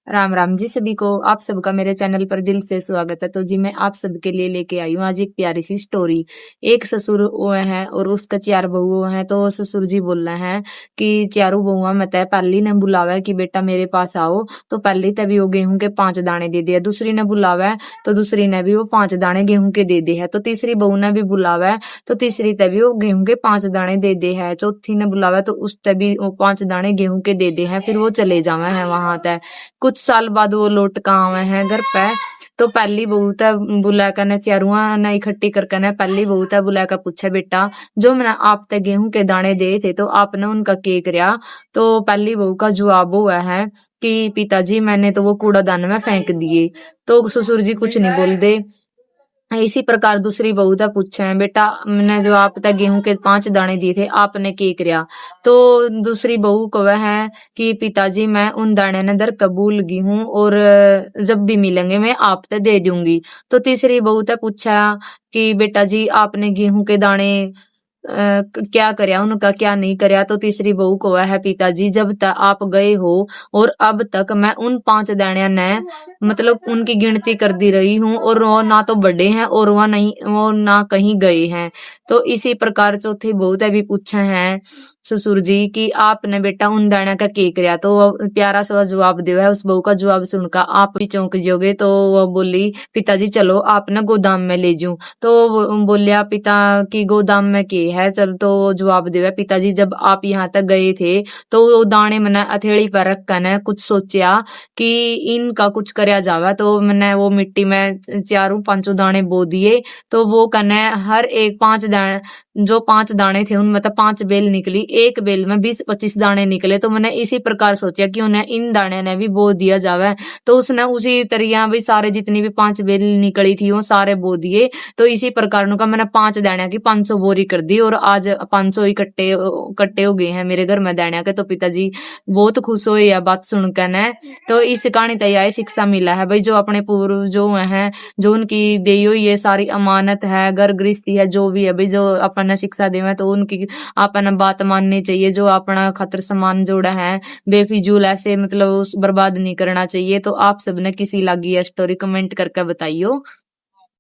राम राम जी सभी को। आप सबका मेरे चैनल पर दिल से स्वागत है। तो जी मैं आप सबके लिए लेके आई हूँ आज एक प्यारी सी स्टोरी। एक ससुर वो है और उसका चार बहू है। तो ससुर जी बोल रहे हैं कि चारों बहुआ मत है, पहली ने बुलावा है कि बेटा मेरे पास आओ, तो पहली तभी वो गेहूं के 5 दाने दे दिया। दूसरी ने बुलावा है तो दूसरी ने भी वो 5 दाने गेहूं के दे दिए है। तो तीसरी बहू ने भी बुलावा है तो तीसरी तभी वो गेहूं के 5 दाने दे दे है। चौथी ने बुलावा है तो उस तभी वो 5 दाने गेहूं के दे दे है। फिर वो चले जावे हैं वहां तक। कुछ साल बाद वो लौट का आवे हैं घर पे। तो पहली बहू था बुला कर ने चारुआ ने इकट्ठी करके ने पहली बहू था बुला कर पूछा, बेटा जो मैंने आप तक गेहूं के दाने दे थे तो आपने उनका के करया। तो पहली बहू का जवाब हुआ है कि पिताजी मैंने तो वो कूड़ादान में फेंक दिए। तो ससुर जी कुछ नहीं बोल दे। इसी प्रकार दूसरी बहू था पूछे, बेटा मैंने जो आप तक गेहूं के 5 दाने दिए थे आपने के करया। तो दूसरी बहू को वह है कि पिताजी मैं उन दाने ने दर कबूल गई हूँ और जब भी मिलेंगे मैं आप तक दे दूंगी। तो तीसरी बहू तक पूछा कि बेटा जी आपने गेहूं के दाने क्या करया, उनका क्या नहीं करया। तो तीसरी बहू को वह है, पिताजी जब तक आप गए हो और अब तक मैं उन 5 दानिया ने मतलब उनकी गिनती कर दी रही हूँ और वो ना तो बड़े हैं और वह नहीं वो ना कहीं गए हैं। तो इसी प्रकार चौथी बहू ते भी पूछे हैं ससुर जी कि आपने बेटा उन दाना का के करया। तो वो प्यारा सा जवाब दिया है। उस बहू का जवाब सुनकर आप भी चौंक जाओगे। तो वो बोली, पिताजी चलो आप ना गोदाम में ले जाऊं। तो वो बोलिया पिता की गोदाम में के है। चल तो जवाब दिया, पिताजी जब आप यहाँ तक गए थे तो वो दाने मैंने हथेली पर रख कर ने कुछ सोचा कि इनका कुछ करया जावा। तो मैंने वो मिट्टी में 4-5 दाने बो दिए। तो वो कने हर एक 5 दाने जो 5 दाने थे उनमें तो 5 बेल निकली, एक बेल में 20-25 दाने निकले। तो मैंने इसी प्रकार सोचा कि उन्हें इन दाने ने भी बो दिया जावे। तो उसने उसी तरह भी सारे जितनी भी 5 बेल निकली थी वो सारे बो दिए। तो इसी प्रकार का मैंने 5 दाने की 500 बोरी कर दी और आज 500 इकट्ठे इकट्ठे हो गए हैं मेरे घर में दाने के। तो पिताजी बहुत खुश हुए यह बात सुनकर ने। तो इस कहानी तैयार शिक्षा मिला है भाई, जो अपने पूर्वजों हैं जो उनकी दी हुई ये सारी अमानत है, घर गृहस्थी है, जो भी है भाई जो अपन शिक्षा देवे तो उनकी अपन बात माननी चाहिए। जो अपना खतर सामान जोड़ा है बेफिजूल ऐसे मतलब उस बर्बाद नहीं करना चाहिए। तो आप सबने किसी लगी है स्टोरी कमेंट करके बताइयो।